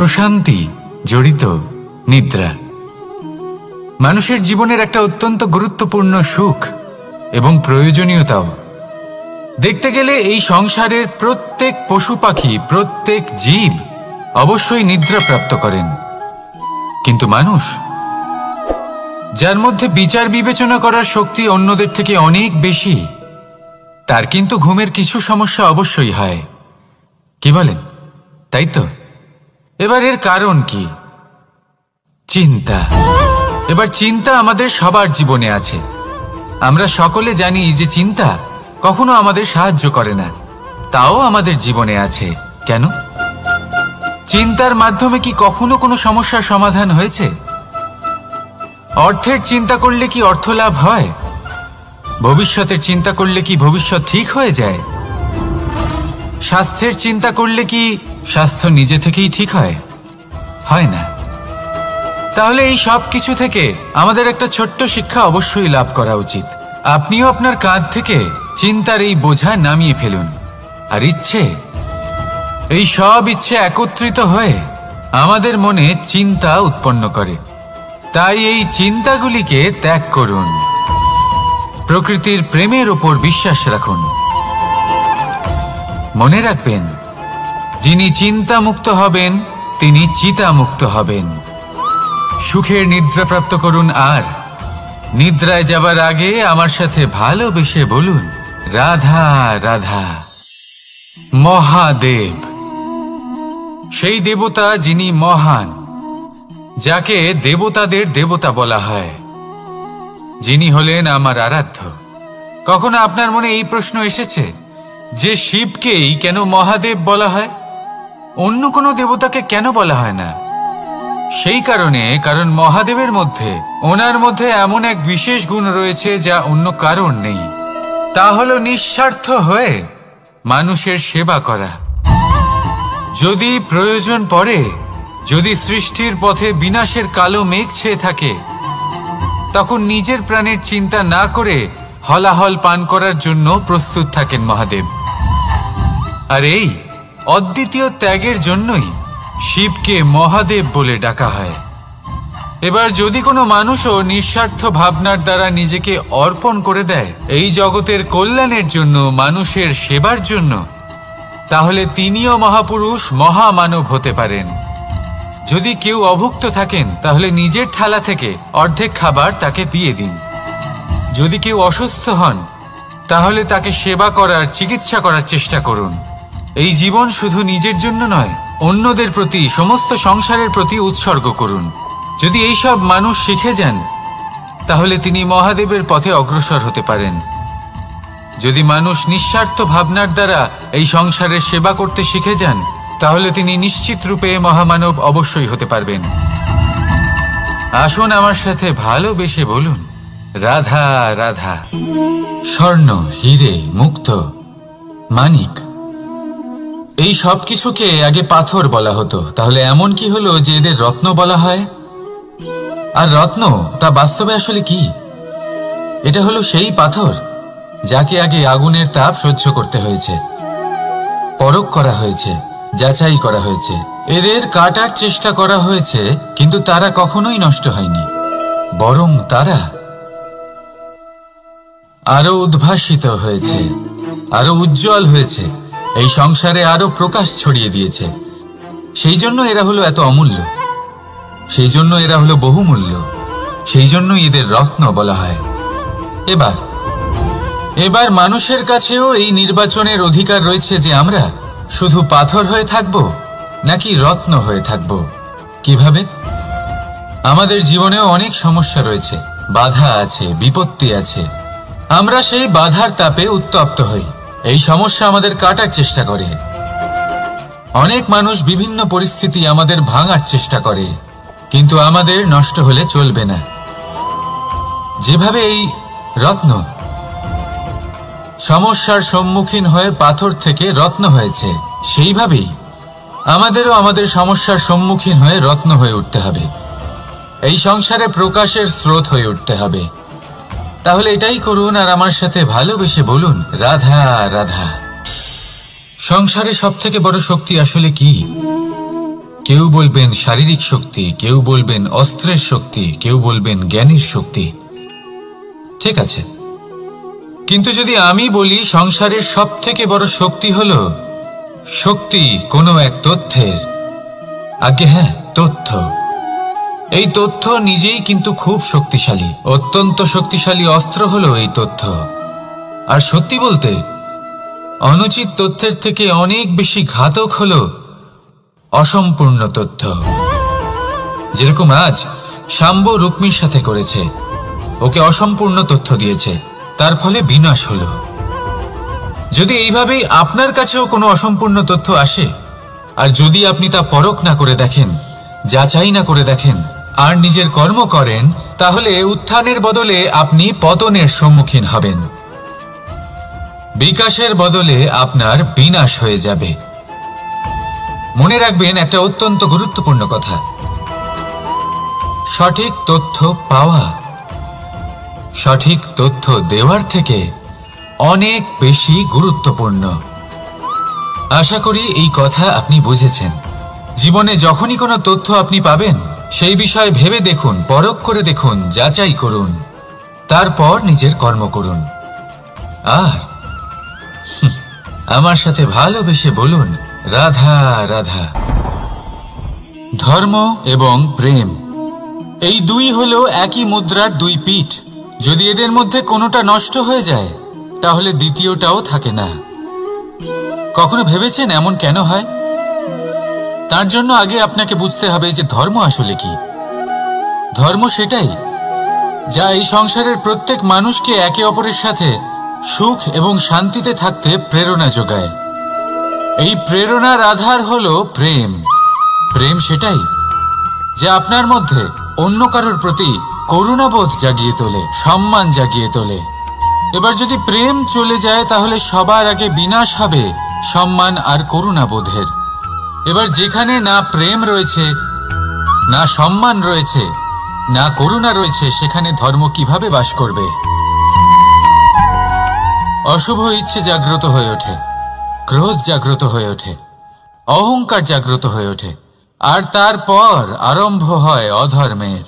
প্রশান্তি জড়িত নিদ্রা মানুষের জীবনের একটা অত্যন্ত গুরুত্বপূর্ণ সুখ এবং প্রয়োজনীয়তাও। দেখতে গেলে এই সংসারের প্রত্যেক পশু পাখি, প্রত্যেক জীব অবশ্যই নিদ্রা প্রাপ্ত করেন, কিন্তু মানুষ, যার মধ্যে বিচার বিবেচনা করার শক্তি অন্যদের থেকে অনেক বেশি, তার কিন্তু ঘুমের কিছু সমস্যা অবশ্যই হয়। কি বলেন? তাই তো। এবার এর কারণ কি? চিন্তা। এবার চিন্তা আমাদের সবার জীবনে আছে। আমরা সকলে জানি যে চিন্তা কখনো আমাদের সাহায্য করে না, তাও আমাদের জীবনে আছে। কেন? চিন্তার মাধ্যমে কি কখনো কোনো সমস্যার সমাধান হয়েছে? অর্থের চিন্তা করলে কি অর্থ লাভ হয়? ভবিষ্যতের চিন্তা করলে কি ভবিষ্যৎ ঠিক হয়ে যায়? স্বাস্থ্যের চিন্তা করলে কি স্বাস্থ্য নিজে থেকেই ঠিক হয়? হয় না। তাহলে এই সব কিছু থেকে আমাদের একটা ছোট্ট শিক্ষা অবশ্যই লাভ করা উচিত। আপনিও আপনার কাঁধ থেকে চিন্তার এই বোঝা নামিয়ে ফেলুন। আর এই সব ইচ্ছে একত্রিত হয়ে আমাদের মনে চিন্তা উৎপন্ন করে। তাই এই চিন্তাগুলিকে ত্যাগ করুন। প্রকৃতির প্রেমের উপর বিশ্বাস রাখুন। মনে রাখবেন, যিনি চিন্তামুক্ত হবেন তিনি চিতামুক্ত হবেন। সুখের নিদ্রা প্রাপ্ত করুন, আর নিদ্রায় যাবার আগে আমার সাথে ভালোবেসে বলুন, রাধা রাধা। মহাদেব, সেই দেবতা যিনি মহান, যাকে দেবতাদের দেবতা বলা হয়, যিনি হলেন আমার আরাধ্য। কখনো আপনার মনে এই প্রশ্ন এসেছে যে শিবকেই কেন মহাদেব বলা হয়, অন্য কোনো দেবতাকে কেন বলা হয় না? সেই কারণ মহাদেবের মধ্যে, ওনার মধ্যে এমন এক বিশেষ গুণ রয়েছে যা অন্য কারণ নেই। তা হলো নিঃস্বার্থ হয়ে মানুষের সেবা করা। যদি প্রয়োজন পড়ে, যদি সৃষ্টির পথে বিনাশের কালো মেঘ ছেয়ে থাকে, তখন নিজের প্রাণের চিন্তা না করে হলাহল পান করার জন্য প্রস্তুত থাকেন মহাদেব। আর এই অদ্বিতীয় ত্যাগের জন্যই শিবকে মহাদেব বলে ডাকা হয়। এবার যদি কোনো মানুষও নিঃস্বার্থ ভাবনার দ্বারা নিজেকে অর্পণ করে দেয় এই জগতের কল্যাণের জন্য, মানুষের সেবার জন্য, তাহলে তিনিও মহাপুরুষ, মহামানব হতে পারেন। যদি কেউ অভুক্ত থাকেন, তাহলে নিজের থালা থেকে অর্ধেক খাবার তাকে দিয়ে দিন। যদি কেউ অসুস্থ হন, তাহলে তাকে সেবা করার, চিকিৎসা করার চেষ্টা করুন। এই জীবন শুধু নিজের জন্য নয়, অন্যদের প্রতি, সমস্ত সংসারের প্রতি উৎসর্গ করুন। যদি এইসব মানুষ শিখে যান, তাহলে তিনি মহাদেবের পথে অগ্রসর হতে পারেন। যদি মানুষ নিঃস্বার্থ ভাবনার দ্বারা এই সংসারের সেবা করতে শিখে যান, তাহলে তিনি নিশ্চিত রূপে মহামানব অবশ্যই হতে পারবেন। আসুন আমার সাথে ভালোবেসে বলুন, রাধা রাধা। স্বর্ণ, হিরে, মুক্ত, মানিক, এই সব কিছুকে আগে পাথর বলা হতো। তাহলে এমন কি হলো যে এদের রত্ন বলা হয়? আর রত্ন তা বাস্তবে আসলে কি? এটা হলো সেই পাথর যাকে আগে আগুনের তাপ সহ্য করতে হয়েছে, পরখ করা হয়েছে, যাচাই করা হয়েছে, এদের কাটার চেষ্টা করা হয়েছে, কিন্তু তারা কখনোই নষ্ট হয়নি, বরং তারা আরো উদ্ভাসিত হয়েছে, আরো উজ্জ্বল হয়েছে, এই সংসারে আরো প্রকাশ ছড়িয়ে দিয়েছে। সেই জন্য এরা হলো এত অমূল্য, সেই জন্য এরা হলো বহুমূল্য, সেই জন্য এদের রত্ন বলা হয়। এবার মানুষের কাছেও এই নির্বাচনের অধিকার রয়েছে যে আমরা শুধু পাথর হয়ে থাকব নাকি রত্ন হয়ে থাকব। কিভাবে? আমাদের জীবনেও অনেক সমস্যা রয়েছে, বাধা আছে, বিপত্তি আছে। আমরা সেই বাধার তাপে উত্তপ্ত হই, এই সমস্যা আমাদের কাটার চেষ্টা করে। অনেক মানুষ বিভিন্ন পরিস্থিতি আমাদের ভাঙার চেষ্টা করে, কিন্তু আমাদের নষ্ট হলে চলবে না। যেভাবে এই রত্ন সমস্যার সম্মুখীন হয়ে পাথর থেকে রত্ন হয়েছে, সেইভাবেই আমাদেরও আমাদের সমস্যার সম্মুখীন হয়ে রত্ন হয়ে উঠতে হবে, এই সংসারে প্রকাশের স্রোত হয়ে উঠতে হবে। তাহলে এটাই করুন আর আমার সাথে ভালোবেসে বলুন, রাধা রাধা। সংসারে সব থেকে বড় শক্তি আসলে কি? কেউ বলবেন শারীরিক শক্তি, কেউ বলবেন অস্ত্রের শক্তি, কেউ বলবেন জ্ঞানের শক্তি। ঠিক আছে, কিন্তু যদি আমি বলি সংসারের সব থেকে বড় শক্তি হলো শক্তি কোনো এক তথ্যের, আগে হ্যাঁ, তথ্য। এই তথ্য নিজেই কিন্তু খুব শক্তিশালী, অত্যন্ত শক্তিশালী অস্ত্র হলো এই তথ্য। আর সত্যি বলতে অনুচিত তথ্যের থেকে অনেক বেশি ঘাতক হলো অসম্পূর্ণ তথ্য। যেরকম আজ শাম্ব রুক্মির সাথে করেছে, ওকে অসম্পূর্ণ তথ্য দিয়েছে, তার ফলে বিনাশ হলো। যদি এইভাবেই আপনার কাছেও কোনো অসম্পূর্ণ তথ্য আসে, আর যদি আপনি তা পরখ না করে দেখেন, যাচাই না করে দেখেন, আর নিজের কর্ম করেন, তাহলে উত্থানের বদলে আপনি পতনের সম্মুখীন হবেন। বিকাশের বদলে আপনার বিনাশ হয়ে যাবে। মনে রাখবেন একটা অত্যন্ত গুরুত্বপূর্ণ কথা, সঠিক তথ্য পাওয়া সঠিক তথ্য দেওয়ার থেকে অনেক বেশি গুরুত্বপূর্ণ। আশা করি এই কথা আপনি বুঝেছেন। জীবনে যখনই কোনো তথ্য আপনি পাবেন, সেই বিষয়ে ভেবে দেখুন, পরখ করে দেখুন, যাচাই করুন, তারপর নিজের কর্ম করুন। আর আমার সাথে ভালোবেসে বলুন, রাধা রাধা। ধর্ম এবং প্রেম, এই দুই হলো একই মুদ্রার দুই পিঠ। যদি এদের মধ্যে কোনোটা নষ্ট হয়ে যায়, তাহলে দ্বিতীয়টাও থাকে না। কখনো ভেবেছেন এমন কেন হয়? তার জন্য আগে আপনাকে বুঝতে হবে যে ধর্ম আসলে কি। ধর্ম সেটাই যা এই সংসারের প্রত্যেক মানুষকে একে অপরের সাথে সুখ এবং শান্তিতে থাকতে প্রেরণা যোগায়। এই প্রেরণার আধার হলো প্রেম। প্রেম সেটাই যা আপনার মধ্যে অন্য কারোর প্রতি করুণাবোধ জাগিয়ে তোলে, সম্মান জাগিয়ে তোলে। এবার যদি প্রেম চলে যায়, তাহলে সবার আগে বিনাশ হবে সম্মান আর করুণাবোধের। এবার যেখানে না প্রেম রয়েছে, না সম্মান রয়েছে, না করুণা রয়েছে, সেখানে ধর্ম কিভাবে বাস করবে? অশুভ ইচ্ছে জাগ্রত হয়ে ওঠে, ক্রোধ জাগ্রত হয়ে ওঠে, অহংকার জাগ্রত হয়ে ওঠে, আর তারপর আরম্ভ হয় অধর্মের।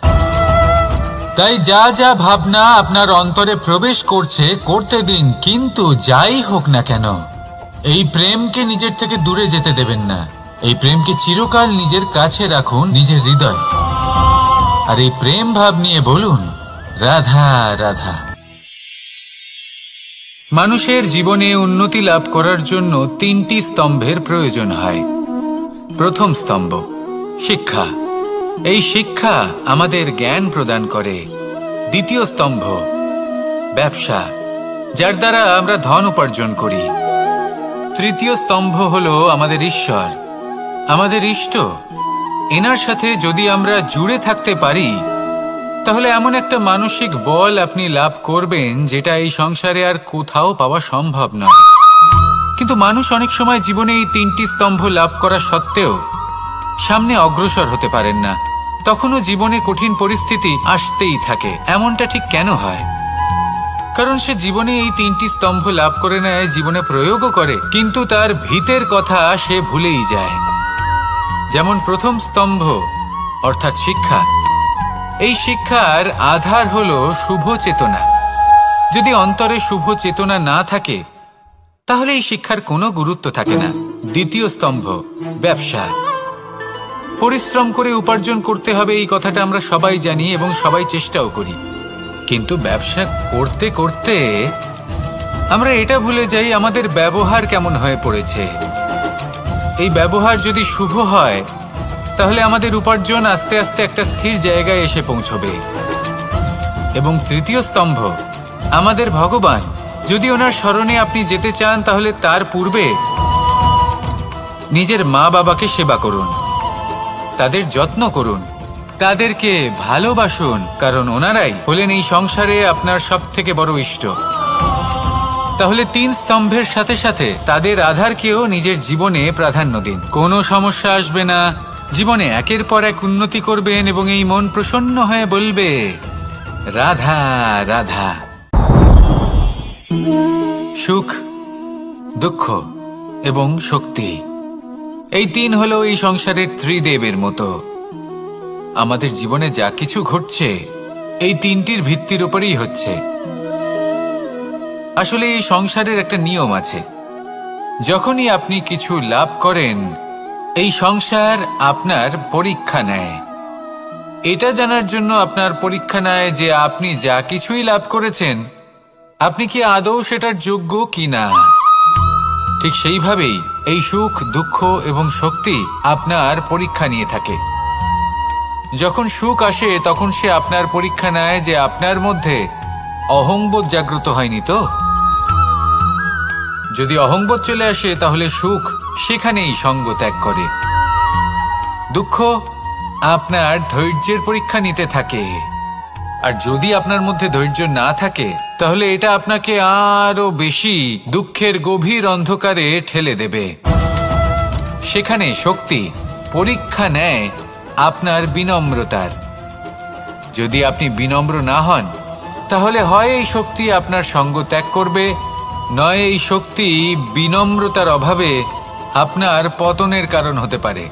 তাই যা যা ভাবনা আপনার অন্তরে প্রবেশ করছে, করতে দিন, কিন্তু যাই হোক না কেন, এই প্রেমকে নিজের থেকে দূরে যেতে দেবেন না। এই প্রেমকে চিরকাল নিজের কাছে রাখুন, নিজের হৃদয়। আর এই প্রেম ভাব নিয়ে বলুন, রাধা রাধা। মানুষের জীবনে উন্নতি লাভ করার জন্য তিনটি স্তম্ভের প্রয়োজন হয়। প্রথম স্তম্ভ শিক্ষা। এই শিক্ষা আমাদের জ্ঞান প্রদান করে। দ্বিতীয় স্তম্ভ ব্যবসা, যার দ্বারা আমরা ধন উপার্জন করি। তৃতীয় স্তম্ভ হলো আমাদের ঈশ্বর, আমাদের ইষ্ট। এনার সাথে যদি আমরা জুড়ে থাকতে পারি, তাহলে এমন একটা মানসিক বল আপনি লাভ করবেন যেটা এই সংসারে আর কোথাও পাওয়া সম্ভব নয়। কিন্তু মানুষ অনেক সময় জীবনে এই তিনটি স্তম্ভ লাভ করা সত্ত্বেও সামনে অগ্রসর হতে পারেন না। তখনও জীবনে কঠিন পরিস্থিতি আসতেই থাকে। এমনটা ঠিক কেন হয়? কারণ সে জীবনে এই তিনটি স্তম্ভ লাভ করে নেয়, জীবনে প্রয়োগও করে, কিন্তু তার ভিতের কথা সে ভুলেই যায়। যেমন প্রথম স্তম্ভ অর্থাৎ শিক্ষা। এই শিক্ষার আধার হলো শুভ চেতনা। যদি অন্তরে শুভ চেতনা না থাকে, তাহলে এই শিক্ষার কোনো গুরুত্ব থাকে না। দ্বিতীয় স্তম্ভ ব্যবসা। পরিশ্রম করে উপার্জন করতে হবে, এই কথাটা আমরা সবাই জানি এবং সবাই চেষ্টাও করি। কিন্তু ব্যবসা করতে করতে আমরা এটা ভুলে যাই আমাদের ব্যবহার কেমন হয়ে পড়েছে। এই ব্যবহার যদি শুভ হয়, তাহলে আমাদের উপার্জন আস্তে আস্তে একটা স্থির জায়গায় এসে পৌঁছবে। এবং তৃতীয় স্তম্ভ আমাদের ভগবান। যদি ওনার স্মরণে আপনি যেতে চান, তাহলে তার পূর্বে নিজের মা বাবাকে সেবা করুন, তাদের যত্ন করুন, তাদেরকে ভালোবাসুন, কারণ ওনারাই হলেন এই সংসারে আপনার সব থেকে বড় ইষ্ট। তাহলে তিন স্তম্ভের সাথে সাথে তাদের আধারকেও নিজের জীবনে প্রাধান্য দিন। কোনো সমস্যা আসবে না, জীবনে একের পর এক উন্নতি করবেন এবং এই মন প্রসন্ন হয়ে বলবে, রাধা রাধা। সুখ, দুঃখ এবং শক্তি এই তিন হলো এই সংসারের ত্রিদেবের মতো। আমাদের জীবনে যা কিছু ঘটছে এই তিনটির ভিত্তির উপরেই হচ্ছে। আসলে এই সংসারের একটা নিয়ম আছে, যখনই আপনি কিছু লাভ করেন এই সংসার আপনার পরীক্ষা নেয়। এটা জানার জন্য আপনার পরীক্ষা নেয় যে আপনি যা কিছুই লাভ করেছেন আপনি কি আদৌ সেটার যোগ্য কিনা। ঠিক সেইভাবেই এই সুখ, দুঃখ এবং শক্তি আপনার পরীক্ষা নিয়ে থাকে। যখন সুখ আসে তখন সে আপনার পরীক্ষা নেয় যে আপনার মধ্যে অহংবোধ জাগ্রত হয়নি তো। যদি অহংবোধ চলে আসে তাহলে সুখ সেখানেই সঙ্গ ত্যাগ করে। দুঃখ আপনার ধৈর্যের পরীক্ষা নিতে থাকে, আর যদি আপনার মধ্যে ধৈর্য না থাকে তাহলে এটা আপনাকে আরো বেশি দুঃখের গভীর অন্ধকারে ঠেলে দেবে। সেখানে শক্তি পরীক্ষা নেয় আপনার বিনম্রতার। যদি আপনি বিনম্র না হন তাহলে হয় এই শক্তি আপনার সঙ্গ ত্যাগ করবে, নয় এই শক্তি বিনম্রতার অভাবে আপনার পতনের কারণ হতে পারে।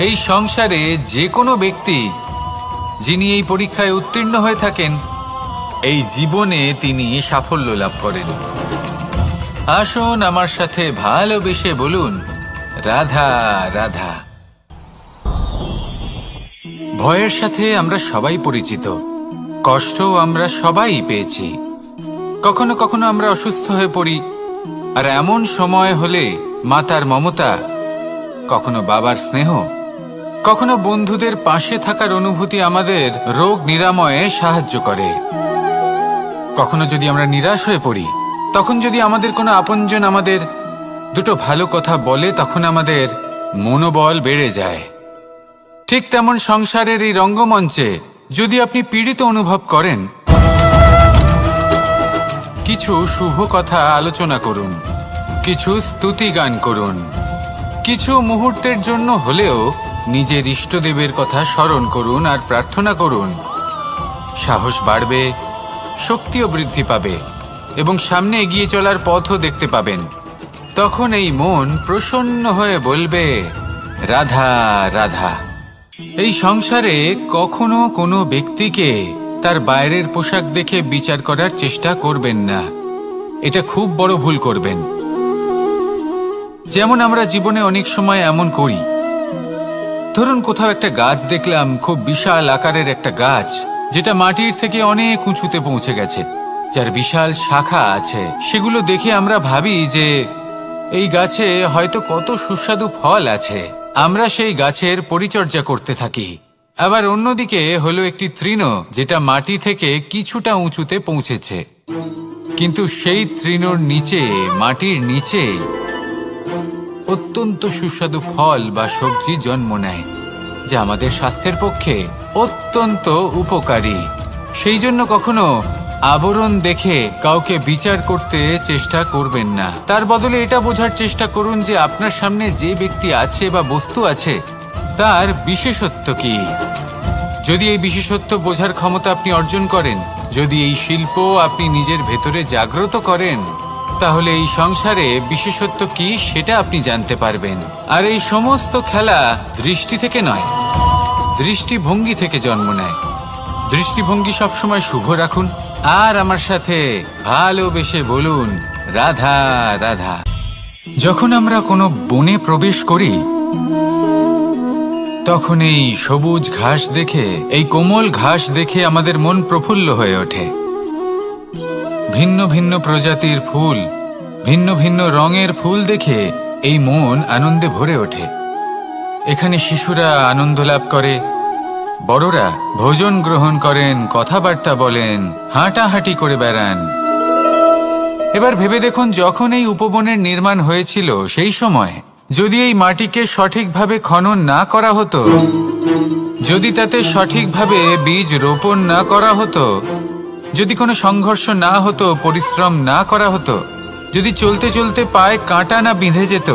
এই সংসারে যে কোনো ব্যক্তি যিনি এই পরীক্ষায় উত্তীর্ণ হয়ে থাকেন এই জীবনে তিনি সাফল্য লাভ করেন। আসুন আমার সাথে ভালোবেসে বলুন, রাধা রাধা। ভয়ের সাথে আমরা সবাই পরিচিত, কষ্টও আমরা সবাই পেয়েছি। কখনো কখনো আমরা অসুস্থ হয়ে পড়ি, আর এমন সময় হলে মাতার মমতা, কখনো বাবার স্নেহ, কখনো বন্ধুদের পাশে থাকার অনুভূতি আমাদের রোগ নিরাময়ে সাহায্য করে। কখনো যদি আমরা নিরাশ হয়ে পড়ি, তখন যদি আমাদের কোনো আপনজন আমাদের দুটো ভালো কথা বলে তখন আমাদের মনোবল বেড়ে যায়। ঠিক তেমন সংসারের এই রঙ্গমঞ্চে যদি আপনি পীড়িত অনুভব করেন, কিছু শুভ কথা আলোচনা করুন, কিছু স্তুতি গান করুন, কিছু মুহূর্তের জন্য হলেও নিজের ইষ্টদেবের কথা স্মরণ করুন আর প্রার্থনা করুন। সাহস বাড়বে, শক্তিও বৃদ্ধি পাবে এবং সামনে এগিয়ে চলার পথও দেখতে পাবেন। তখন এই মন প্রসন্ন হয়ে বলবে, রাধা রাধা। এই সংসারে কখনো কোনো ব্যক্তিকে তার বাইরের পোশাক দেখে বিচার করার চেষ্টা করবেন না, এটা খুব বড় ভুল করবেন। যেমন আমরা জীবনে অনেক সময় এমন করি, ধরুন কোথাও একটা গাছ দেখলাম, খুব বিশাল আকারের একটা গাছ যেটা মাটির থেকে অনেক উঁচুতে পৌঁছে গেছে, যার বিশাল শাখা আছে। সেগুলো দেখে আমরা ভাবি যে এই গাছে হয়তো কত সুস্বাদু ফল আছে, আমরা সেই গাছের পরিচর্যা করতে থাকি। আবার অন্যদিকে হলো একটি তৃণ যেটা মাটি থেকে কিছুটা উঁচুতে পৌঁছেছে, কিন্তু সেই তৃণর নিচে, মাটির নিচে অত্যন্ত সুস্বাদু ফল বা সবজি জন্ম নেয়, যা আমাদের স্বাস্থ্যের পক্ষে অত্যন্ত উপকারী। সেই জন্য কখনো আবরণ দেখে কাউকে বিচার করতে চেষ্টা করবেন না। তার বদলে এটা বোঝার চেষ্টা করুন যে আপনার সামনে যে ব্যক্তি আছে বা বস্তু আছে তার বিশেষত্ব কি। যদি এই বিশেষত্ব বোঝার ক্ষমতা আপনি অর্জন করেন, যদি এই শিল্প আপনি নিজের ভেতরে জাগ্রত করেন, তাহলে এই সংসারে বিশেষত্ব কি সেটা আপনি জানতে পারবেন। আর এই সমস্ত খেলা দৃষ্টি থেকে নয়, দৃষ্টিভঙ্গি থেকে জন্ম নেয়। দৃষ্টিভঙ্গি সবসময় শুভ রাখুন আর আমার সাথে ভালোবেসে বলুন, রাধা রাধা। যখন আমরা কোনো বনে প্রবেশ করি তখন এই সবুজ ঘাস দেখে, এই কোমল ঘাস দেখে আমাদের মন প্রফুল্ল হয়ে ওঠে। ভিন্ন ভিন্ন প্রজাতির ফুল, ভিন্ন ভিন্ন রঙের ফুল দেখে এই মন আনন্দে ভরে ওঠে। এখানে শিশুরা আনন্দ লাভ করে, বড়রা ভোজন গ্রহণ করেন, কথাবার্তা বলেন, হাঁটাহাঁটি করে বেড়ান। এবার ভেবে দেখুন, যখন এই উপবনের নির্মাণ হয়েছিল সেই সময় যদি এই মাটিকে সঠিকভাবে খনন না করা হতো, যদি তাতে সঠিকভাবে বীজ রোপণ না করা হতো, যদি কোনো সংঘর্ষ না হতো, পরিশ্রম না করা হতো, যদি চলতে চলতে পায়ে কাঁটা না বিঁধে যেত,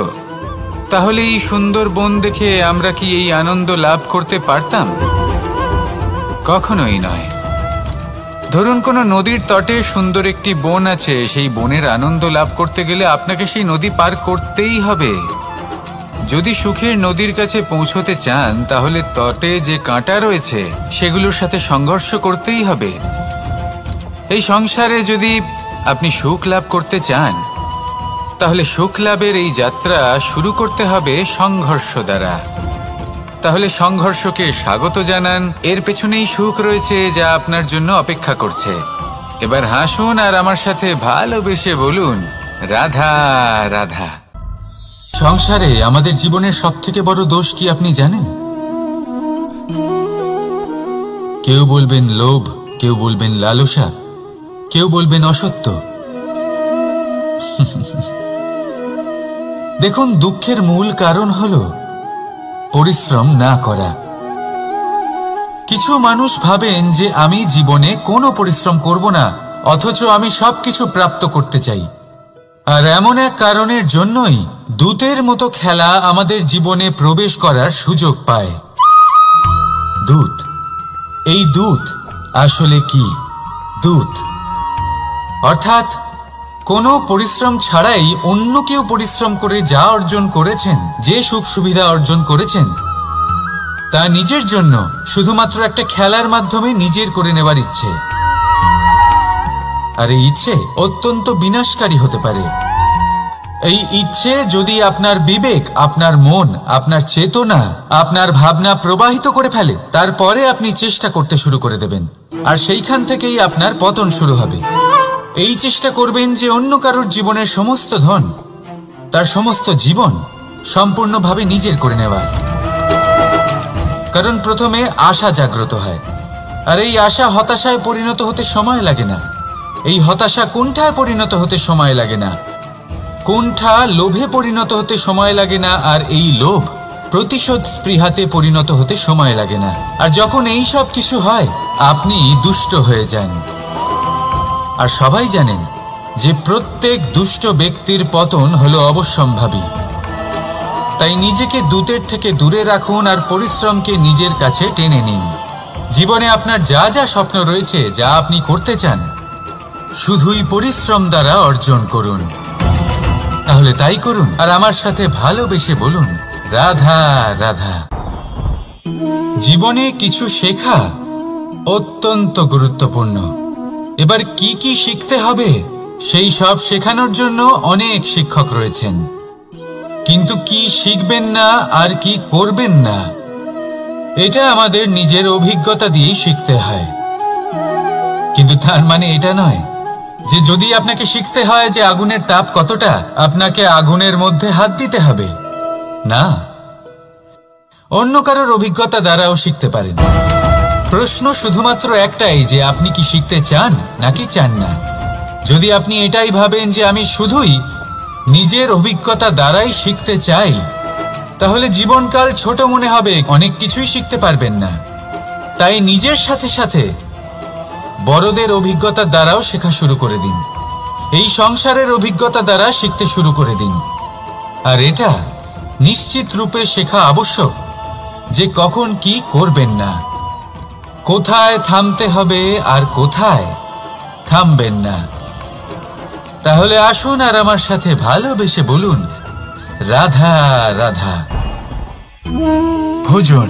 তাহলে এই সুন্দর বন দেখে আমরা কি এই আনন্দ লাভ করতে পারতাম? কখনোই নয়। ধরুন কোনো নদীর তটে সুন্দর একটি বন আছে, সেই বনের আনন্দ লাভ করতে গেলে আপনাকে সেই নদী পার করতেই হবে। যদি সুখের নদীর কাছে পৌঁছতে চান তাহলে তটে যে কাঁটা রয়েছে সেগুলোর সাথে সংঘর্ষ করতেই হবে। এই সংসারে যদি আপনি সুখ লাভ করতে চান তাহলে সুখ লাভের এই যাত্রা শুরু করতে হবে সংঘর্ষ দ্বারা। তাহলে সংঘর্ষকে স্বাগত জানান, এর পেছনেই সুখ রয়েছে যা আপনার জন্য অপেক্ষা করছে। এবার হাসুন আর আমার সাথে ভালোবেসে বলুন, রাধা রাধা। সংসারে আমাদের জীবনের সবথেকে বড় দোষ কি আপনি জানেন? কেউ বলবেন লোভ, কেউ বলবেন লালসা, কেউ বলবেন অসত্য। দেখুন, দুঃখের মূল কারণ হলো পরিশ্রম না করা। কিছু মানুষ ভাবেন যে আমি জীবনে কোনো পরিশ্রম করব না, অথচ আমি সবকিছু প্রাপ্ত করতে চাই। আর এমন এক কারণের জন্যই দূতের মতো খেলা আমাদের জীবনে প্রবেশ করার সুযোগ পায়। দূত। এই দূত আসলে কি? দূত অর্থাৎ কোনো পরিশ্রম ছাড়াই অন্য কেউ পরিশ্রম করে যা অর্জন করেছেন, যে সুখ সুবিধা অর্জন করেছেন, তা নিজের জন্য শুধুমাত্র একটা খেলার মাধ্যমে নিজের করে নেবার ইচ্ছে। আর এই ইচ্ছে অত্যন্ত বিনাশকারী হতে পারে। এই ইচ্ছে যদি আপনার বিবেক, আপনার মন, আপনার চেতনা, আপনার ভাবনা প্রবাহিত করে ফেলে, তারপরে আপনি চেষ্টা করতে শুরু করে দেবেন, আর সেইখান থেকেই আপনার পতন শুরু হবে। এই চেষ্টা করবেন যে অন্য কারোর জীবনের সমস্ত ধন, তার সমস্ত জীবন সম্পূর্ণভাবে নিজের করে নেওয়ার। কারণ প্রথমে আশা জাগ্রত হয়, আর এই আশা হতাশায় পরিণত হতে সময় লাগে না। এই হতাশা কুণ্ঠায় পরিণত হতে সময় লাগে না, কুণ্ঠা লোভে পরিণত হতে সময় লাগে না, আর এই লোভ প্রতিশোধ স্পৃহাতে পরিণত হতে সময় লাগে না। আর যখন এই সব কিছু হয়, আপনি দুষ্ট হয়ে যান। আর সবাই জানেন যে প্রত্যেক দুষ্ট ব্যক্তির পতন হলো অবশ্যম্ভাবী। তাই নিজেকে দূতের থেকে দূরে রাখুন আর পরিশ্রমকে নিজের কাছে টেনে নিন। জীবনে আপনার যা যা স্বপ্ন রয়েছে, যা আপনি করতে চান, শুধুই পরিশ্রম দ্বারা অর্জন করুন। তাহলে তাই করুন আর আমার সাথে ভালোবেসে বলুন, রাধা রাধা। জীবনে কিছু শেখা অত্যন্ত গুরুত্বপূর্ণ। এবার কি কি শিখতে হবে সেই সব শেখানোর জন্য অনেক শিক্ষক রয়েছেন, কিন্তু কি শিখবেন না আর কি করবেন না, এটা আমাদের নিজের অভিজ্ঞতা দিয়েই শিখতে হয়। কিন্তু তার মানে এটা নয় যে যদি আপনাকে শিখতে হয় যে আগুনের তাপ কতটা, আপনাকে আগুনের মধ্যে হাত দিতে হবে। না, অন্য কারোর অভিজ্ঞতা দ্বারাও শিখতে পারেন। প্রশ্ন শুধুমাত্র একটাই যে আপনি কি শিখতে চান নাকি চান না। যদি আপনি এটাই ভাবেন যে আমি শুধুই নিজের অভিজ্ঞতা দ্বারাই শিখতে চাই, তাহলে জীবনকাল ছোট মনে হবে, অনেক কিছুই শিখতে পারবেন না। তাই নিজের সাথে সাথে বড়দের অভিজ্ঞতা দ্বারাও শেখা শুরু করে দিন। এই সংসারের অভিজ্ঞতা দ্বারা শিখতে শুরু করে দিন। আর এটা নিশ্চিত রূপে শেখা আবশ্যক যে কখন কি করবেন না, কোথায় থামতে হবে আর কোথায় থামবেন না। তাহলে আসুন আর আমার সাথে ভালোবেসে বলুন, রাধা রাধা। ভোজন।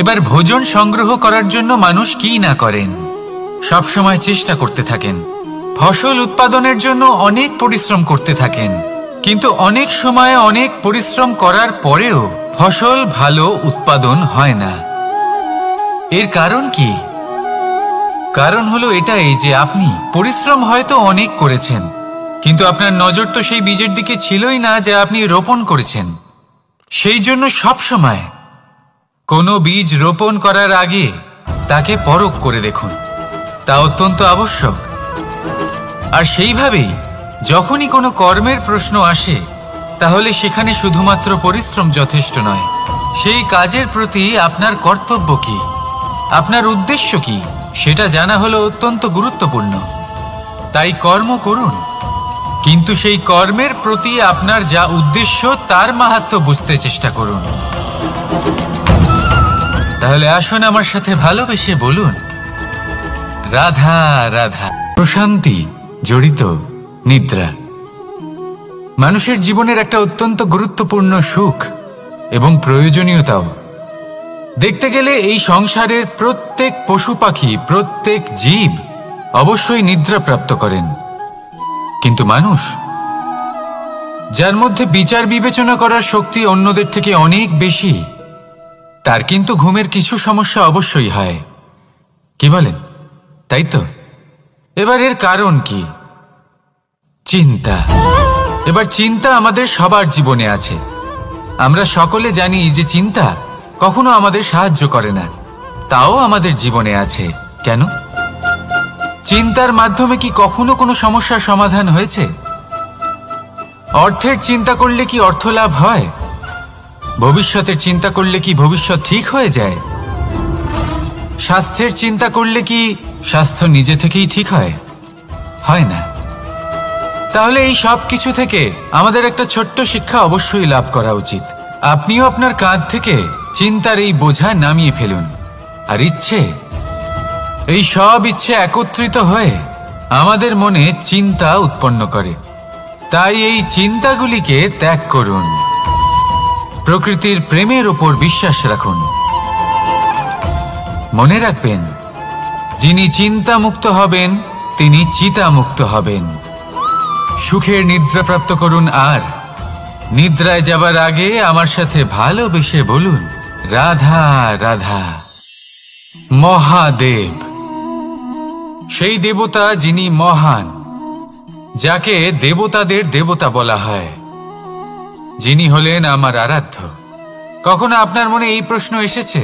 এবার ভোজন সংগ্রহ করার জন্য মানুষ কি না করেন, সব সময় চেষ্টা করতে থাকেন। ফসল উৎপাদনের জন্য অনেক পরিশ্রম করতে থাকেন, কিন্তু অনেক সময় অনেক পরিশ্রম করার পরেও ফসল ভালো উৎপাদন হয় না। এর কারণ কি? কারণ হলো এটাই যে আপনি পরিশ্রম হয়তো অনেক করেছেন, কিন্তু আপনার নজর তো সেই বীজের দিকে ছিলই না যা আপনি রোপণ করেছেন। সেই জন্য সব সময় কোনো বীজ রোপণ করার আগে তাকে পরখ করে দেখুন, তা অত্যন্ত আবশ্যক। আর সেইভাবেই যখনই কোনো কর্মের প্রশ্ন আসে, তাহলে সেখানে শুধুমাত্র পরিশ্রম যথেষ্ট নয়। সেই কাজের প্রতি আপনার কর্তব্য কি, আপনার উদ্দেশ্য কি, সেটা জানা হলো অত্যন্ত গুরুত্বপূর্ণ। তাই কর্ম করুন, কিন্তু সেই কর্মের প্রতি আপনার যা উদ্দেশ্য তার মাহাত্ম্য বুঝতে চেষ্টা করুন। তাহলে আসুন আমার সাথে ভালোবেসে বলুন, রাধা রাধা। প্রশান্তি জড়িত নিদ্রা। মানুষের জীবনের একটা অত্যন্ত গুরুত্বপূর্ণ সুখ এবং প্রয়োজনীয়তাও। দেখতে গেলে এই সংসারের প্রত্যেক পশু পাখি, প্রত্যেক জীব অবশ্যই নিদ্রা প্রাপ্ত করেন, কিন্তু মানুষ, যার মধ্যে বিচার বিবেচনা করার শক্তি অন্যদের থেকে অনেক বেশি, তার কিন্তু ঘুমের কিছু সমস্যা অবশ্যই হয়। কি বলেন, তাই তো? এবার এর কারণ কি? চিন্তা। এবার চিন্তা আমাদের সবার জীবনে আছে। আমরা সকলে জানি যে চিন্তা কখনো আমাদের সাহায্য করে না, তাও আমাদের জীবনে আছে। কেন? চিন্তার মাধ্যমে কি কখনো কোনো সমস্যার সমাধান হয়েছে? অর্থের চিন্তা করলে কি অর্থ লাভ হয়? ভবিষ্যতের চিন্তা করলে কি ভবিষ্যৎ ঠিক হয়ে যায়? স্বাস্থ্যের চিন্তা করলে কি স্বাস্থ্য নিজে থেকেই ঠিক হয়? হয় না। তাহলে এই সব কিছু থেকে আমাদের একটা ছোট্ট শিক্ষা অবশ্যই লাভ করা উচিত। আপনিও আপনার কাঁধ থেকে চিন্তার এই বোঝা নামিয়ে ফেলুন। আর ইচ্ছে, এই সব ইচ্ছে একত্রিত হয়ে আমাদের মনে চিন্তা উৎপন্ন করে। তাই এই চিন্তাগুলিকে ত্যাগ করুন। প্রকৃতির প্রেমের ওপর বিশ্বাস রাখুন। মনে রাখবেন, যিনি চিন্তামুক্ত হবেন তিনি চিতামুক্ত হবেন। সুখের নিদ্রা প্রাপ্ত করুন, আর নিদ্রায় যাবার আগে আমার সাথে ভালোবেসে বলুন, রাধা রাধা। মহাদেব, সেই দেবতা যিনি মহান, যাকে দেবতাদের দেবতা বলা হয়, যিনি হলেন আমার আরাধ্য। কখনো আপনার মনে এই প্রশ্ন এসেছে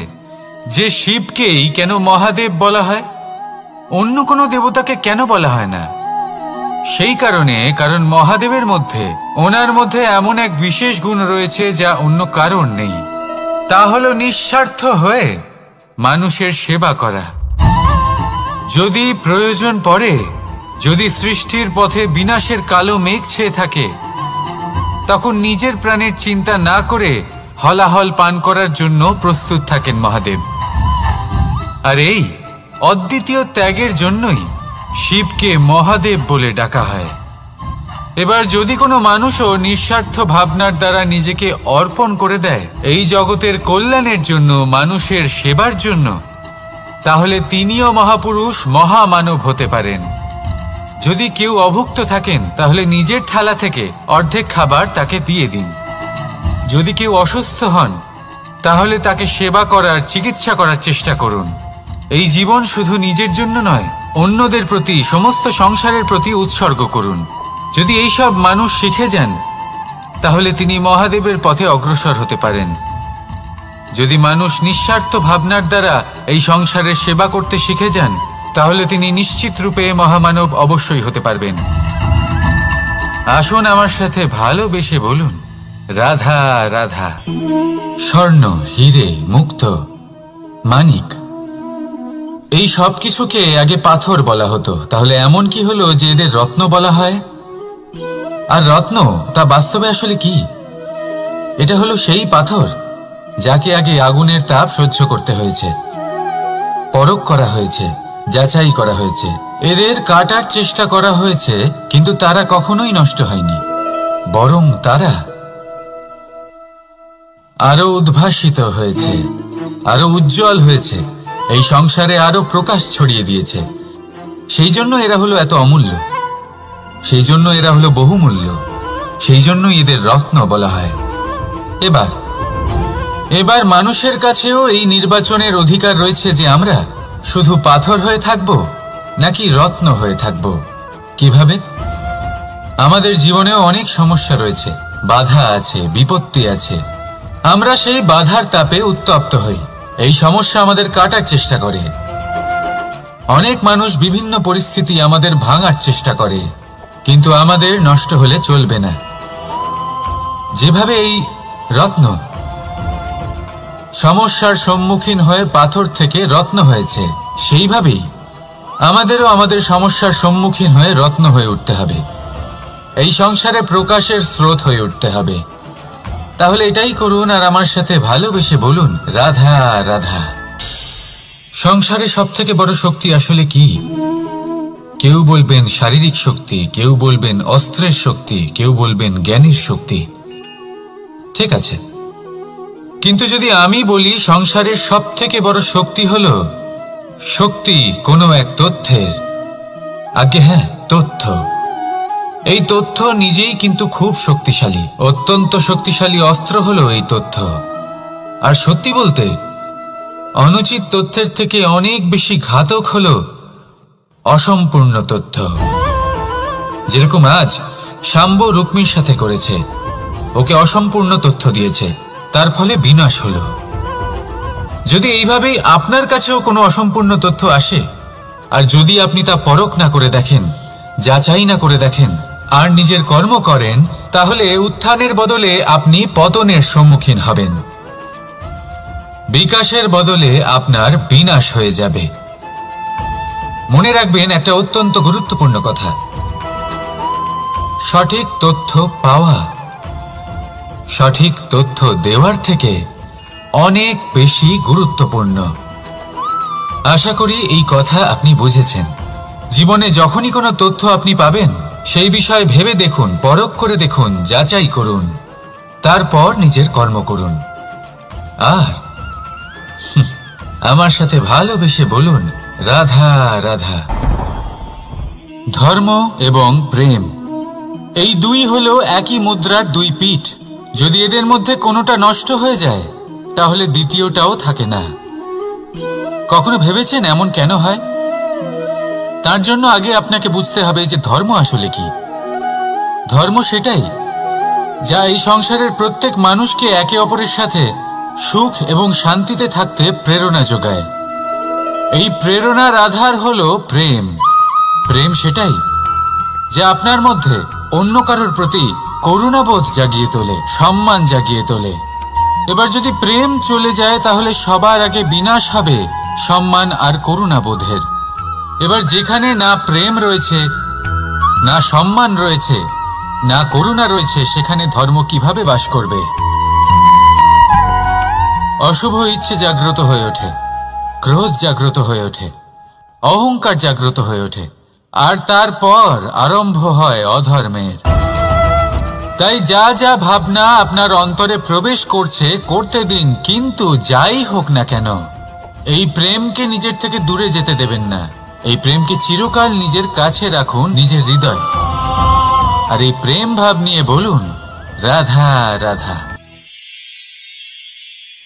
যে শিবকেই কেন মহাদেব বলা হয়, অন্য কোনো দেবতাকে কেন বলা হয় না? সেই কারণ মহাদেবের মধ্যে, ওনার মধ্যে এমন এক বিশেষ গুণ রয়েছে যা অন্য কারণ নেই। তা হলো নিঃস্বার্থ হয়ে মানুষের সেবা করা। যদি প্রয়োজন পড়ে, যদি সৃষ্টির পথে বিনাশের কালো মেঘ ছেয়ে থাকে, তখন নিজের প্রাণের চিন্তা না করে হলাহল পান করার জন্য প্রস্তুত থাকেন মহাদেব। আর এই অদ্বিতীয় ত্যাগের জন্যই শিবকে মহাদেব বলে ডাকা হয়। এবার যদি কোনো মানুষও নিঃস্বার্থ ভাবনার দ্বারা নিজেকে অর্পণ করে দেয় এই জগতের কল্যাণের জন্য, মানুষের সেবার জন্য, তাহলে তিনিও মহাপুরুষ, মহামানব হতে পারেন। যদি কেউ অভুক্ত থাকেন, তাহলে নিজের থালা থেকে অর্ধেক খাবার তাকে দিয়ে দিন। যদি কেউ অসুস্থ হন, তাহলে তাকে সেবা করার, চিকিৎসা করার চেষ্টা করুন। এই জীবন শুধু নিজের জন্য নয়, অন্যদের প্রতি, সমস্ত সংসারের প্রতি উৎসর্গ করুন। যদি এই সব মানুষ শিখে যান, তাহলে তিনি মহাদেবের পথে অগ্রসর হতে পারেন। যদি মানুষ নিঃস্বার্থ ভাবনার দ্বারা এই সংসারের সেবা করতে শিখে যান, তাহলে তিনি নিশ্চিত রূপে মহামানব অবশ্যই হতে পারবেন। আসুন আমার সাথে ভালোবেসে বলুন, রাধা রাধা। স্বর্ণ, হিরে, মুক্ত, মানিক, এই সব কিছুকে আগে পাথর বলা হতো। তাহলে এমন কি হলো যে এদের রত্ন বলা হয়? আর রত্ন তা বাস্তবে আসলে কি? এটা হলো সেই পাথর যাকে আগে আগুনের তাপ সহ্য করতে হয়েছে, পরখ করা হয়েছে, যাচাই করা হয়েছে, এদের কাটার চেষ্টা করা হয়েছে, কিন্তু তারা কখনোই নষ্ট হয়নি, বরং তারা আরো উদ্ভাসিত হয়েছে, আরো উজ্জ্বল হয়েছে, এই সংসারে আরো প্রকাশ ছড়িয়ে দিয়েছে। সেই জন্য এরা হলো এত অমূল্য, সেই জন্য এরা হলো বহুমূল্য, সেই জন্য এদের রত্ন বলা হয়। এবার মানুষের কাছেও এই নির্বাচনের অধিকার রয়েছে যে আমরা শুধু পাথর হয়ে থাকব নাকি রত্ন হয়ে থাকব। কিভাবে? আমাদের জীবনেও অনেক সমস্যা রয়েছে, বাধা আছে, বিপত্তি আছে। আমরা সেই বাধার তাপে উত্তপ্ত হই, এই সমস্যা আমাদের কাটার চেষ্টা করে। অনেক মানুষ বিভিন্ন পরিস্থিতি আমাদের ভাঙার চেষ্টা করে, কিন্তু আমাদের নষ্ট হলে চলবে না। যেভাবে এই রত্ন সমস্যার সম্মুখীন হয়ে পাথর থেকে রত্ন হয়েছে, সেইভাবেই আমাদেরও আমাদের সমস্যার সম্মুখীন হয়ে রত্ন হয়ে উঠতে হবে, এই সংসারে প্রকাশের স্রোত হয়ে উঠতে হবে। তাহলে এটাই করুন আর আমার সাথে ভালোবেসে বলুন, রাধা রাধা। সংসারে সব থেকে বড় শক্তি আসলে কি? কেউ বলবেন শারীরিক শক্তি, কেউ বলবেন অস্ত্রের শক্তি, কেউ বলবেন জ্ঞানের শক্তি। ঠিক আছে, কিন্তু যদি আমি বলি সংসারের সব থেকে বড় শক্তি হল শক্তি কোনো এক তথ্যের, আগে হ্যাঁ, তথ্য। এই তথ্য নিজেই কিন্তু খুব শক্তিশালী, অত্যন্ত শক্তিশালী অস্ত্র হলো এই তথ্য। আর সত্যি বলতে অনুচিত তথ্যের থেকে অনেক বেশি ঘাতক হলো অসম্পূর্ণ তথ্য। যেরকম আজ শাম্ব রুক্মির সাথে করেছে, ওকে অসম্পূর্ণ তথ্য দিয়েছে, তার ফলে বিনাশ হলো। যদি এইভাবেই আপনার কাছেও কোনো অসম্পূর্ণ তথ্য আসে, আর যদি আপনি তা পরখ না করে দেখেন, যাচাই না করে দেখেন, আর নিজের কর্ম করেন, তাহলে উত্থানের বদলে আপনি পতনের সম্মুখীন হবেন। বিকাশের বদলে আপনার বিনাশ হয়ে যাবে। মনে রাখবেন একটা অত্যন্ত গুরুত্বপূর্ণ কথা, সঠিক তথ্য পাওয়া সঠিক তথ্য দেওয়ার থেকে অনেক বেশি গুরুত্বপূর্ণ। আশা করি এই কথা আপনি বুঝেছেন। জীবনে যখনই কোনো তথ্য আপনি পাবেন, সেই বিষয়ে ভেবে দেখুন, পরখ করে দেখুন, যাচাই করুন, তারপর নিজের কর্ম করুন। আর আমার সাথে ভালোবেসে বলুন, রাধা রাধা। ধর্ম এবং প্রেম, এই দুই হলো একই মুদ্রার দুই পিঠ। যদি এদের মধ্যে কোনোটা নষ্ট হয়ে যায়, তাহলে দ্বিতীয়টাও থাকে না। কখনো ভেবেছেন এমন কেন হয়? তার জন্য আগে আপনাকে বুঝতে হবে যে ধর্ম আসলে কি। ধর্ম সেটাই যা এই সংসারের প্রত্যেক মানুষকে একে অপরের সাথে সুখ এবং শান্তিতে থাকতে প্রেরণা যোগায়। এই প্রেরণার আধার হলো প্রেম। প্রেম সেটাই যা আপনার মধ্যে অন্য কারোর প্রতি করুণাবোধ জাগিয়ে তোলে, সম্মান জাগিয়ে তোলে। এবার যদি প্রেম চলে যায়, তাহলে সবার আগে বিনাশ হবে সম্মান আর করুণাবোধের। এবার যেখানে না প্রেম রয়েছে, না সম্মান রয়েছে, না করুণা রয়েছে, সেখানে ধর্ম কিভাবে বাস করবে? অশুভ ইচ্ছে জাগ্রত হয়ে ওঠে, ক্রোধ জাগ্রত হয়ে ওঠে, অহংকার জাগ্রত হয়ে ওঠে, আর তারপর আরম্ভ হয় অধর্মের। তাই যা যা ভাবনা আপনার অন্তরে প্রবেশ করছে, করতে দিন, কিন্তু যাই হোক না কেন, এই প্রেমকে নিজের থেকে দূরে যেতে দেবেন না। এই প্রেমকে চিরকাল নিজের কাছে রাখুন, নিজের হৃদয়। আর এই প্রেম ভাব নিয়ে বলুন, রাধা রাধা।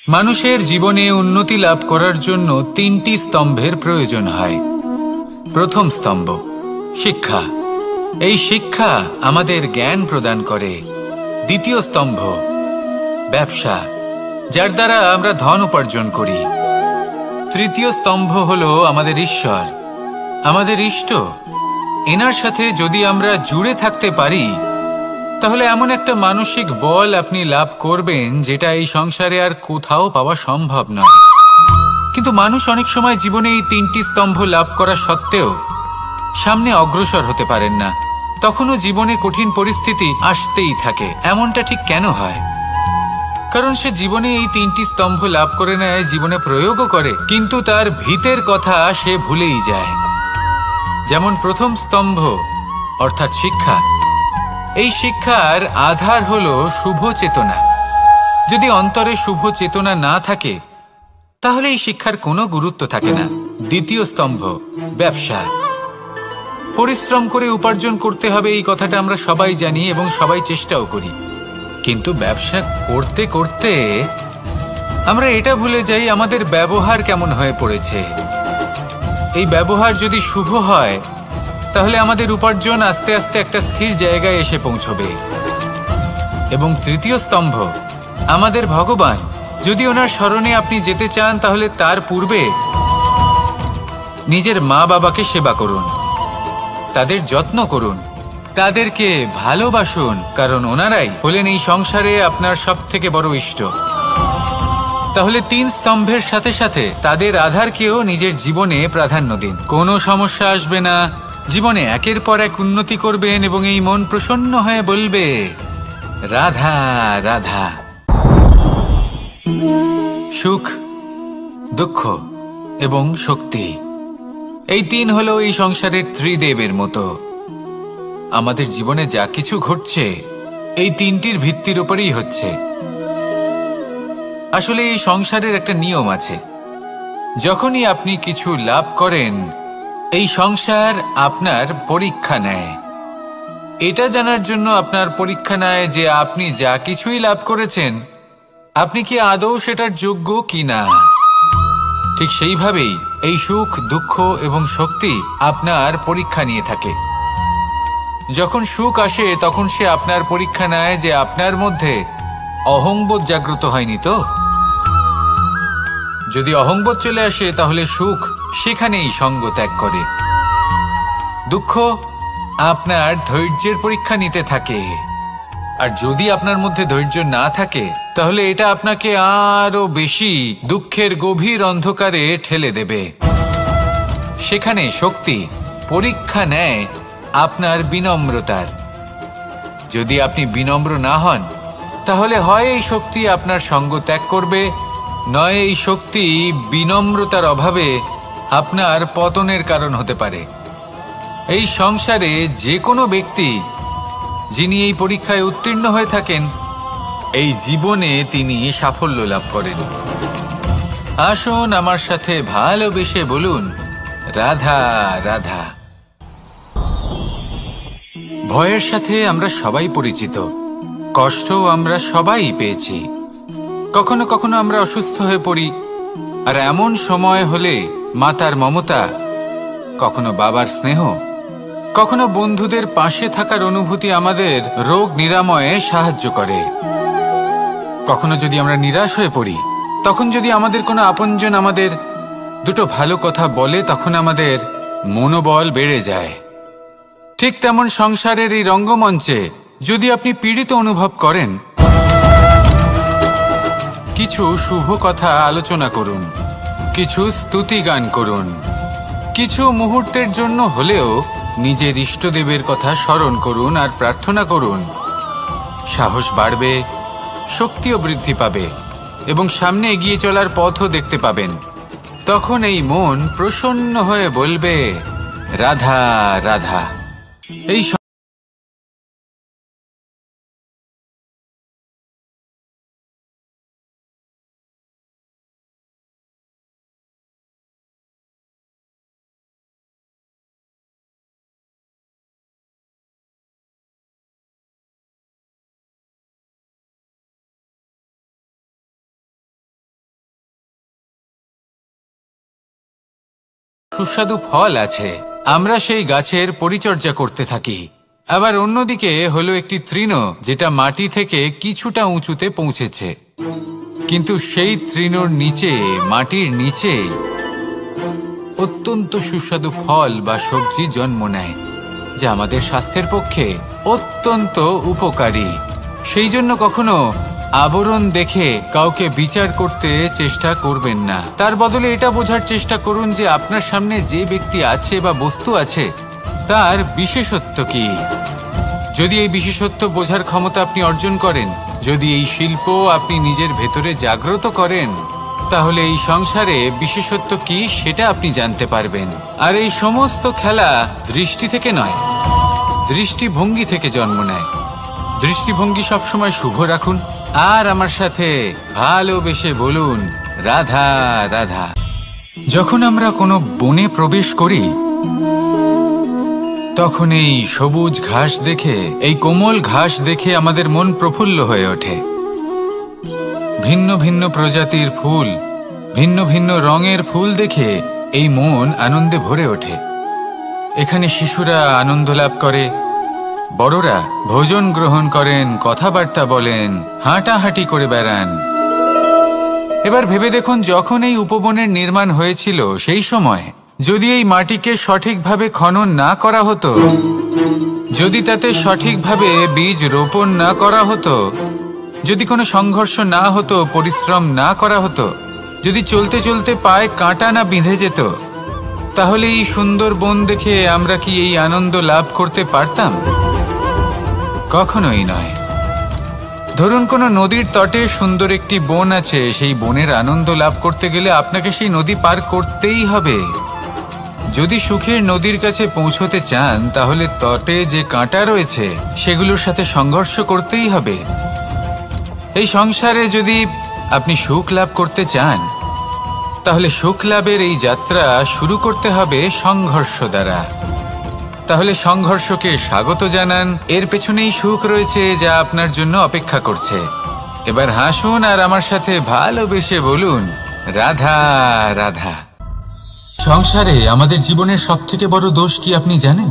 মানুষের জীবনে উন্নতি লাভ করার জন্য তিনটি স্তম্ভের প্রয়োজন হয়। প্রথম স্তম্ভ শিক্ষা। এই শিক্ষা আমাদের জ্ঞান প্রদান করে। দ্বিতীয় স্তম্ভ ব্যবসা, যার দ্বারা আমরা ধন উপার্জন করি। তৃতীয় স্তম্ভ হলো আমাদের ঈশ্বর, আমাদের ইষ্ট। এনার সাথে যদি আমরা জুড়ে থাকতে পারি, তাহলে এমন একটা মানসিক বল আপনি লাভ করবেন যেটা এই সংসারে আর কোথাও পাওয়া সম্ভব নয়। কিন্তু মানুষ অনেক সময় জীবনে এই তিনটি স্তম্ভ লাভ করা সত্ত্বেও সামনে অগ্রসর হতে পারেন না। তখনও জীবনে কঠিন পরিস্থিতি আসতেই থাকে। এমনটা ঠিক কেন হয়? কারণ সে জীবনে এই তিনটি স্তম্ভ লাভ করে নেয়, জীবনে প্রয়োগও করে, কিন্তু তার ভিতের কথা সে ভুলেই যায়। যেমন প্রথম স্তম্ভ অর্থাৎ শিক্ষা। এই শিক্ষার আধার হলো শুভ চেতনা। যদি অন্তরে শুভ চেতনা না থাকে, তাহলে এই শিক্ষার কোনো গুরুত্ব থাকে না। দ্বিতীয় স্তম্ভ ব্যবসা। পরিশ্রম করে উপার্জন করতে হবে, এই কথাটা আমরা সবাই জানি এবং সবাই চেষ্টাও করি। কিন্তু ব্যবসা করতে করতে আমরা এটা ভুলে যাই আমাদের ব্যবহার কেমন হয়ে পড়েছে। এই ব্যবহার যদি শুভ হয়, তাহলে আমাদের উপার্জন আস্তে আস্তে একটা স্থির জায়গায় এসে পৌঁছবে। এবং তৃতীয় স্তম্ভ আমাদের ভগবান। যদি ওনার শরণে আপনি যেতে চান, তাহলে তার পূর্বে নিজের মা বাবাকে সেবা করুন, তাদের যত্ন করুন, তাদেরকে ভালোবাসুন, কারণ ওনারাই হলেন এই সংসারে আপনার সব থেকে বড় ইষ্ট। তাহলে তিন স্তম্ভের সাথে সাথে তাদের আধারকেও নিজের জীবনে প্রাধান্য দিন। কোনো সমস্যা আসবে না, জীবনে একের পর এক উন্নতি করবেন এবং এই মন প্রসন্ন হয়ে বলবে, রাধা রাধা। সুখ, দুঃখ এবং শক্তি এই তিন হলো এই সংসারের ত্রিদেবের মতো। আমাদের জীবনে যা কিছু ঘটছে এই তিনটির ভিত্তির উপরেই হচ্ছে। আসলে এই সংসারের একটা নিয়ম আছে, যখনই আপনি কিছু লাভ করেন এই সংসার আপনার পরীক্ষা নেয়। এটা জানার জন্য আপনার পরীক্ষা নেয় যে আপনি যা কিছুই লাভ করেছেন আপনি কি আদৌ সেটার যোগ্য কিনা। ঠিক সেইভাবেই এই সুখ, দুঃখ এবং শক্তি আপনার পরীক্ষা নিয়ে থাকে। যখন সুখ আসে তখন সে আপনার পরীক্ষা নেয় যে আপনার মধ্যে অহংবোধ জাগ্রত হয়নি তো। যদি অহংবোধ চলে আসে তাহলে সুখ সেখানেই সঙ্গ ত্যাগ করে। দুঃখ আপনার ধৈর্যের পরীক্ষা নিতে থাকে, আর যদি আপনার মধ্যে ধৈর্য না থাকে তাহলে এটা আপনাকে আরো বেশি দুঃখের গভীর অন্ধকারে ঠেলে দেবে। সেখানে শক্তি পরীক্ষা নেয় আপনার বিনম্রতার। যদি আপনি বিনম্র না হন তাহলে হয় এই শক্তি আপনার সঙ্গ ত্যাগ করবে, নয় এই শক্তি বিনম্রতার অভাবে আপনার পতনের কারণ হতে পারে। এই সংসারে যে কোনো ব্যক্তি যিনি এই পরীক্ষায় উত্তীর্ণ হয়ে থাকেন এই জীবনে তিনি সাফল্য লাভ করেন। আসুন আমার সাথে ভালোবেসে বলুন, রাধা রাধা। ভয়ের সাথে আমরা সবাই পরিচিত, কষ্টও আমরা সবাই পেয়েছি। কখনো কখনো আমরা অসুস্থ হয়ে পড়ি, আর এমন সময় হলে মাতার মমতা, কখনো বাবার স্নেহ, কখনো বন্ধুদের পাশে থাকার অনুভূতি আমাদের রোগ নিরাময়ে সাহায্য করে। কখনো যদি আমরা নিরাশ হয়ে পড়ি, তখন যদি আমাদের কোনো আপনজন আমাদের দুটো ভালো কথা বলে তখন আমাদের মনোবল বেড়ে যায়। ঠিক তেমন সংসারের এই রঙ্গমঞ্চে যদি আপনি পীড়িত অনুভব করেন, কিছু শুভ কথা আলোচনা করুন, কিছু স্তুতি গান করুন, কিছু মুহূর্তের জন্য হলেও নিজের ইষ্টদেবের কথা স্মরণ করুন আর প্রার্থনা করুন। সাহস বাড়বে, শক্তিও বৃদ্ধি পাবে এবং সামনে এগিয়ে চলার পথও দেখতে পাবেন। তখন এই মন প্রসন্ন হয়ে বলবে, রাধা রাধা। এই সুস্বাদু ফল আছে, আমরা সেই গাছের পরিচর্যা করতে থাকি। আবার অন্যদিকে হলো একটি তৃণ যেটা মাটি থেকে কিছুটা উঁচুতে পৌঁছেছে, কিন্তু সেই তৃণর নিচে, মাটির নিচে অত্যন্ত সুস্বাদু ফল বা সবজি জন্ম নেয়, যা আমাদের স্বাস্থ্যের পক্ষে অত্যন্ত উপকারী। সেই জন্য কখনো আবরণ দেখে কাউকে বিচার করতে চেষ্টা করবেন না। তার বদলে এটা বোঝার চেষ্টা করুন যে আপনার সামনে যে ব্যক্তি আছে বা বস্তু আছে তার বিশেষত্ব কি। যদি এই বিশেষত্ব বোঝার ক্ষমতা আপনি অর্জন করেন, যদি এই শিল্প আপনি নিজের ভেতরে জাগ্রত করেন, তাহলে এই সংসারে বিশেষত্ব কি সেটা আপনি জানতে পারবেন। আর এই সমস্ত খেলা দৃষ্টি থেকে নয়, দৃষ্টিভঙ্গি থেকে জন্ম নেয়। দৃষ্টিভঙ্গি সবসময় শুভ রাখুন আর আমার সাথে ভালোবেসে বলুন, রাধা রাধা। যখন আমরা কোনো বনে প্রবেশ করি তখন এই সবুজ ঘাস দেখে, এই কোমল ঘাস দেখে আমাদের মন প্রফুল্ল হয়ে ওঠে। ভিন্ন ভিন্ন প্রজাতির ফুল, ভিন্ন ভিন্ন রঙের ফুল দেখে এই মন আনন্দে ভরে ওঠে। এখানে শিশুরা আনন্দ লাভ করে, বড়রা ভোজন গ্রহণ করেন, কথাবার্তা বলেন, হাঁটাহাঁটি করে বেড়ান। এবার ভেবে দেখুন, যখন এই উপবনের নির্মাণ হয়েছিল সেই সময় যদি এই মাটিকে সঠিকভাবে খনন না করা হতো, যদি তাতে সঠিকভাবে বীজ রোপণ না করা হতো, যদি কোনো সংঘর্ষ না হতো, পরিশ্রম না করা হতো, যদি চলতে চলতে পায়ে কাঁটা না বিঁধে যেত, তাহলে এই সুন্দর বন দেখে আমরা কি এই আনন্দ লাভ করতে পারতাম? কখনোই নয়। ধরুন কোনো নদীর তটে সুন্দর একটি বন আছে, সেই বনের আনন্দ লাভ করতে গেলে আপনাকে সেই নদী পার করতেই হবে। যদি সুখের নদীর কাছে পৌঁছতে চান তাহলে তটে যে কাঁটা রয়েছে সেগুলোর সাথে সংঘর্ষ করতেই হবে। এই সংসারে যদি আপনি সুখ লাভ করতে চান তাহলে সুখ লাভের এই যাত্রা শুরু করতে হবে সংঘর্ষ দ্বারা। তাহলে সংঘর্ষকে স্বাগত জানান, এর পেছনেই সুখ রয়েছে যা আপনার জন্য অপেক্ষা করছে। এবার হাসুন আর আমার সাথে ভালোবেসে বলুন, রাধা রাধা। সংসারে আমাদের জীবনের সবথেকে বড় দোষ কি আপনি জানেন?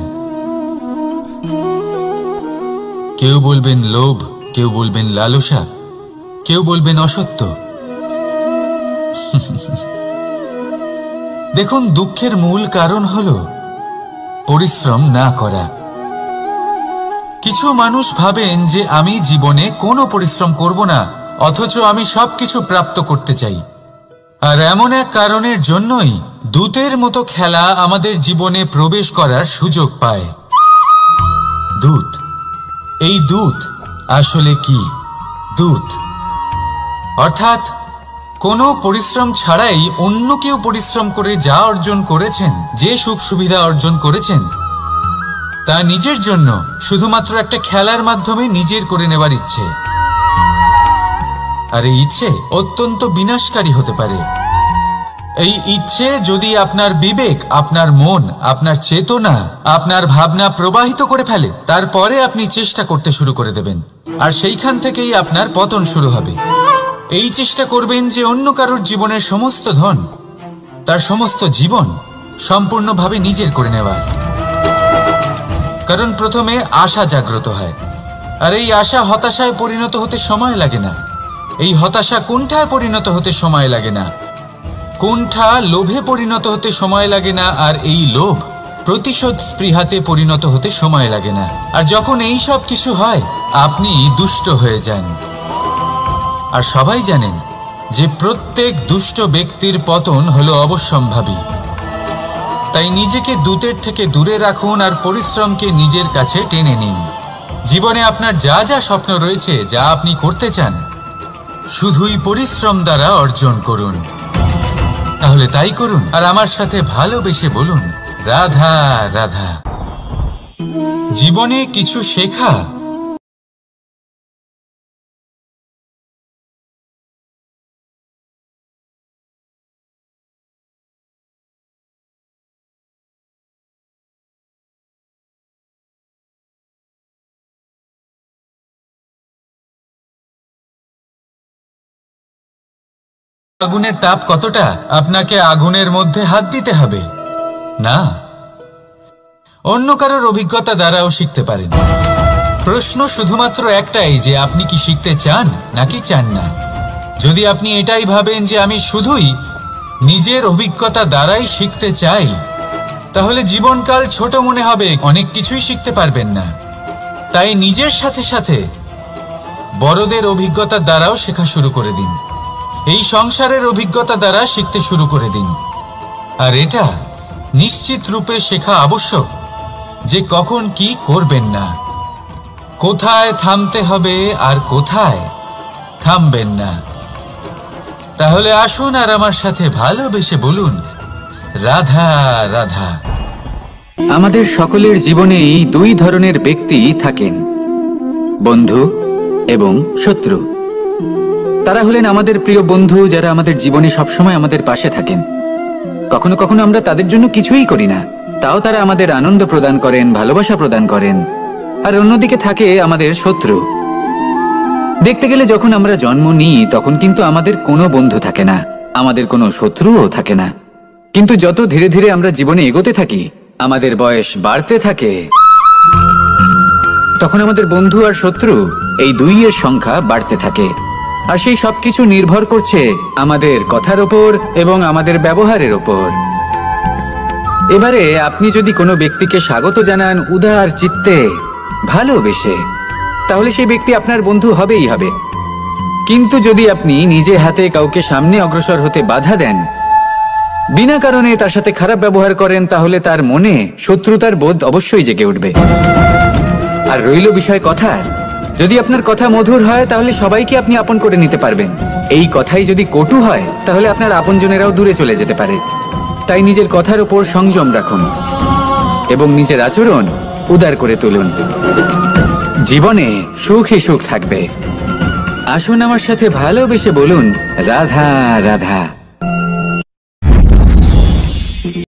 কেউ বলবেন লোভ, কেউ বলবেন লালসা, কেউ বলবেন অসত্য। দেখুন, দুঃখের মূল কারণ হলো পরিশ্রম না করা। কিছু মানুষ ভাবেন যে আমি জীবনে কোনো পরিশ্রম করব না, অথচ আমি সবকিছু প্রাপ্ত করতে চাই। আর এমন এক কারণের জন্যই দূতের মতো খেলা আমাদের জীবনে প্রবেশ করার সুযোগ পায়। দূত। এই দূত আসলে কি? দূত অর্থাৎ কোনো পরিশ্রম ছাড়াই অন্য কেউ পরিশ্রম করে যা অর্জন করেছেন, যে সুখ সুবিধা অর্জন করেছেন, তা নিজের জন্য শুধুমাত্র একটা খেলার মাধ্যমে নিজের করে নেবার ইচ্ছে। আর এই ইচ্ছে অত্যন্ত বিনাশকারী হতে পারে। এই ইচ্ছে যদি আপনার বিবেক, আপনার মন, আপনার চেতনা, আপনার ভাবনা প্রবাহিত করে ফেলে, তারপরে আপনি চেষ্টা করতে শুরু করে দেবেন, আর সেইখান থেকেই আপনার পতন শুরু হবে। এই চেষ্টা করবেন যে অন্য কারোর জীবনের সমস্ত ধন, তার সমস্ত জীবন সম্পূর্ণভাবে নিজের করে নেওয়ার। কারণ প্রথমে আশা জাগ্রত হয়, আর এই আশা হতাশায় পরিণত হতে সময় লাগে না। এই হতাশা কুণ্ঠায় পরিণত হতে সময় লাগে না, কুণ্ঠা লোভে পরিণত হতে সময় লাগে না, আর এই লোভ প্রতিশোধ স্পৃহাতে পরিণত হতে সময় লাগে না। আর যখন এই সব কিছু হয়, আপনি দুষ্ট হয়ে যান। আর সবাই জানেন যে প্রত্যেক দুষ্ট ব্যক্তির পতন হলো অবশ্যম্ভাবী। তাই নিজেকে দূতের থেকে দূরে রাখুন আর পরিশ্রমকে নিজের কাছে টেনে নিন। জীবনে আপনার যা যা স্বপ্ন রয়েছে, যা আপনি করতে চান, শুধুই পরিশ্রম দ্বারা অর্জন করুন। তাহলে তাই করুন আর আমার সাথে ভালোবেসে বলুন, রাধা রাধা। জীবনে কিছু শেখা আগুনের তাপ কতটা আপনাকে আগুনের মধ্যে হাত দিতে হবে না, অন্য কারোর অভিজ্ঞতা দ্বারাও শিখতে পারেন। প্রশ্ন শুধুমাত্র একটাই যে আপনি কি শিখতে চান নাকি চান না। যদি আপনি এটাই ভাবেন যে আমি শুধুই নিজের অভিজ্ঞতা দ্বারাই শিখতে চাই, তাহলে জীবনকাল ছোট মনে হবে, অনেক কিছুই শিখতে পারবেন না। তাই নিজের সাথে সাথে বড়দের অভিজ্ঞতা দ্বারাও শেখা শুরু করে দিন। এই সংসারের অভিজ্ঞতা দ্বারা শিখতে শুরু করে দিন। আর এটা নিশ্চিত রূপে শেখা আবশ্যক যে কখন কি করবেন না, কোথায় থামতে হবে আর কোথায় থামবেন না। তাহলে আসুন আর আমার সাথে ভালোবেসে বলুন, রাধা রাধা। আমাদের সকলের জীবনেই দুই ধরনের ব্যক্তি থাকেন, বন্ধু এবং শত্রু। তারা হলেন আমাদের প্রিয় বন্ধু, যারা আমাদের জীবনে সবসময় আমাদের পাশে থাকেন। কখনো কখনো আমরা তাদের জন্য কিছুই করি না, তাও তারা আমাদের আনন্দ প্রদান করেন, ভালোবাসা প্রদান করেন। আর অন্যদিকে থাকে আমাদের শত্রু। দেখতে গেলে যখন আমরা জন্ম নিই তখন কিন্তু আমাদের কোনো বন্ধু থাকে না, আমাদের কোনো শত্রুও থাকে না। কিন্তু যত ধীরে ধীরে আমরা জীবনে এগোতে থাকি, আমাদের বয়স বাড়তে থাকে, তখন আমাদের বন্ধু আর শত্রু এই দুইয়ের সংখ্যা বাড়তে থাকে। আর সেই সবকিছু নির্ভর করছে আমাদের কথার ওপর এবং আমাদের ব্যবহারের ওপর। এবারে আপনি যদি কোনো ব্যক্তিকে স্বাগত জানান উদার চিত্তে, ভালোবেসে, তাহলে সেই ব্যক্তি আপনার বন্ধু হবেই হবে। কিন্তু যদি আপনি নিজে হাতে কাউকে সামনে অগ্রসর হতে বাধা দেন, বিনা কারণে তার সাথে খারাপ ব্যবহার করেন, তাহলে তার মনে শত্রুতার বোধ অবশ্যই জেগে উঠবে। আর রইল বিষয় কথার, যদি আপনার কথা মধুর হয় তাহলে সবাইকে আপনি আপন করে নিতে পারবেন। এই কথাই যদি কটু হয় তাহলে আপনার আপনজনেরাও দূরে চলে যেতে পারে। তাই নিজের কথার ওপর সংযম রাখুন এবং নিজের আচরণ উদার করে তুলুন। জীবনে সুখই সুখ থাকবে। আসুন আমার সাথে ভালোবেসে বলুন, রাধা রাধা।